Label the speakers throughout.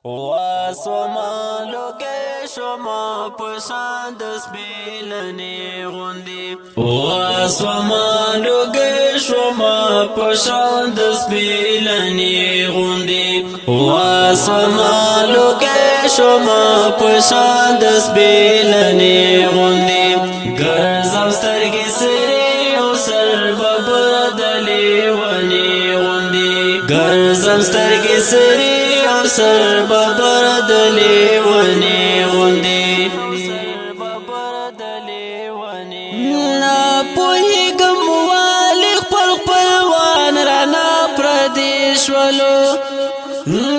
Speaker 1: واسوما لوگے شما پشاند سبیلنی غندی واسوما لوگے شما پشاند سبیلنی غندی واسوما لوگے شما پشاند سبیلنی غندی گرزم سترگی سری و سر ببردلی ونی غندی گرزم سترگی سری سر ببردلی ونی غندی نا پوهیگم والی خپل خپلوان رانا پردیش ولو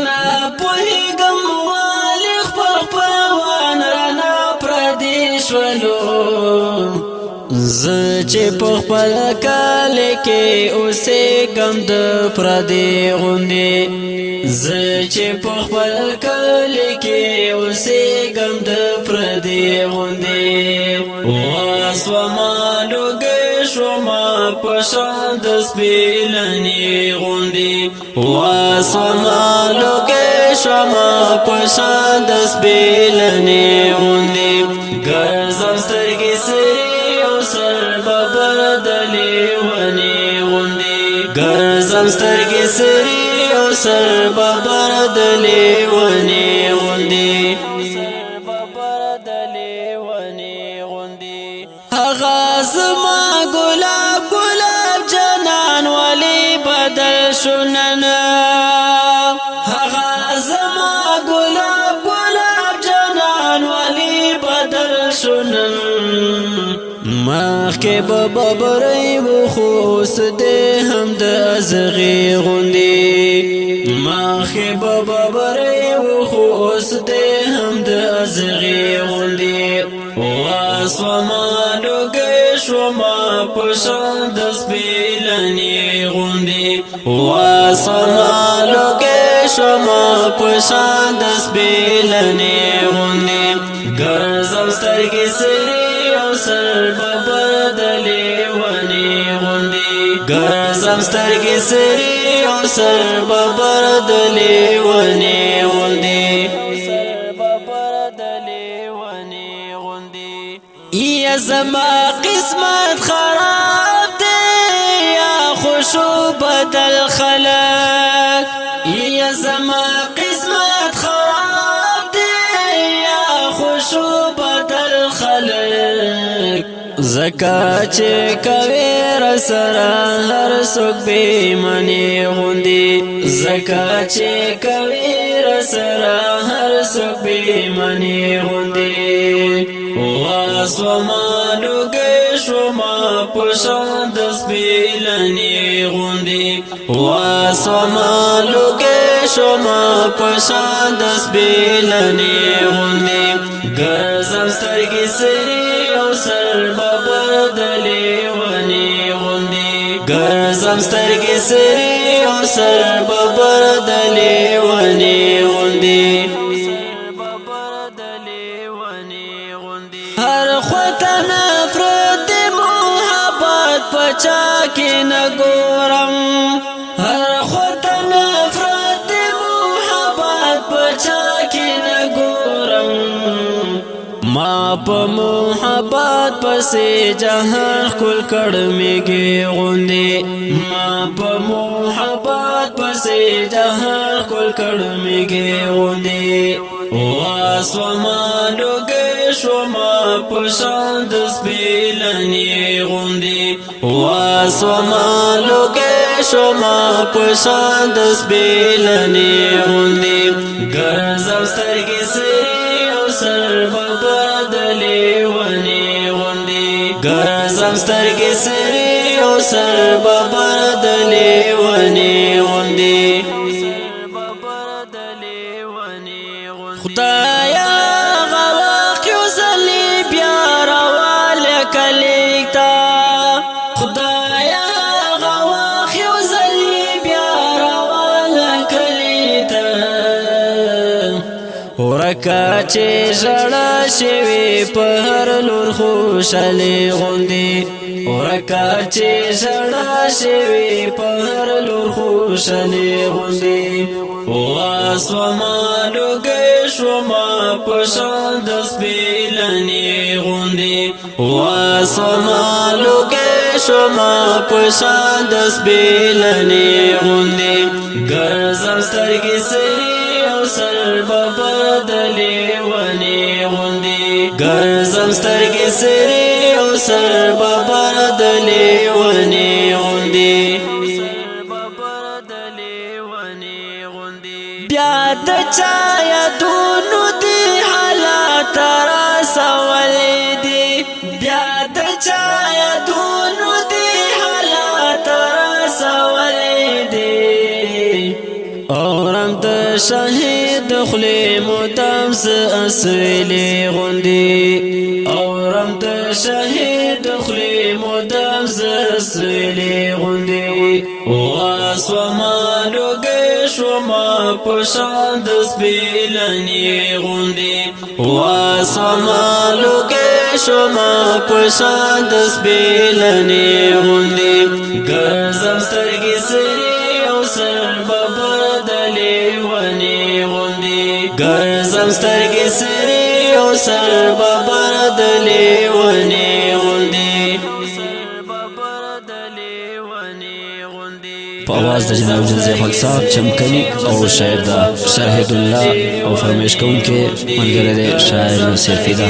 Speaker 1: نا پوهیگم والی خپل خپلوان رانا پردیش ولو زچه پخپل کالی که اوسی کم د پردی غندی زچه پخپل کالی که اوسی کم د پردی غندی واسوما لوگی شما پشاند سبیلنی غندی واسوما لوگی شما پشاند سبیلنی غندی گرزم سترگی سری سر ببردلی ونی غندی گرزم سترگی سری او سر ببردلی ونی غندی هغه زما گلاب گلاب جنان ولی بدل شنن هغه زما گلاب گلاب جنان ولی بدل شنن مخی ببری بخوص ده هم د ازغی غندی مخی ببری بخوص ده هم د ازغی غندی واسوما لوگی شما پشاند سبیلنی غندی واسوما لوگی شما پشاند سبیلنی غندی گرزم سترگی سری سر ببردلی ونی غندی گرزم سترگی سری او سر ببردلی ونی غندی یا زما قسمت خراب دی یا خوشو بدل خلق یا زما قسمت خراب دی یا خوشو بدل خلق زکا چه کوي رسرا هر سوک بیمانی غندی زکا چه کوي رسرا هر سوک بیمانی غندی واسوما لوگی شما پشاند سبیلنی غندی واسوما لوگی شما پشاند سبیلنی غندی گرزم سترگی سری او سر ببردلی ونی غندی گرزم سترگی سری او سر ببردلی ونی غندی هر خوطا نفرت محبت پچا کی نگورم هر خوطا نفرت محبت پچا کی نگورم ما په محبت پسې جهان خل کړمېږي غوندې ما په محبت پسې جهان خل کړمېږي غوندې واسوما لوگی شما پشاند سبیلنی غندی واسوما لوگی شما پشاند سبیلنی غندی گرزم سترگی سری او سر ببردلی ونی غندی گرزم سترگی سری او سر ببردلی ونی غندی خدایا غواق یو زلی بیا روال کلیتا خدایا غواق یو زلی بیا روال کلیتا ورکا چه جڑا شوی پهر لور خوشالی غندی ورکا چه جڑا شوی پهر لور خوشالی غندی واسوما لوگی شوما پشان دست بیلنی غندی واسوما لوگی شوما پشان دست بیلنی غندی گرزم سترگی سری او سر ببدلی ونی غندی گرزم سترگی سری او سر ببدلی ونی غندی بیا د چایا دونو دی حالات را سوالی دی بیا د چایا دونو دی حالات را سوالی دی اورم د شهید خلی مدام ز اسویلی غندی اورم د شهید خلی مدام ز اسویلی غندی واسوما لوگی شوما پشان دست بیلنی غندی واسوما لوگی شوما پشان دست بیلنی غندی گرزم سترگی سری او سر ببدلی ونی غندی گرزم سترگی سری او سر ببدلی ونی غندی
Speaker 2: په आवाज د جناب جنزي خاک صاحب چمکني او شاعر دا شاهد الله او فرمایش کوونکی ملګری دی شاعر نصیر فدا.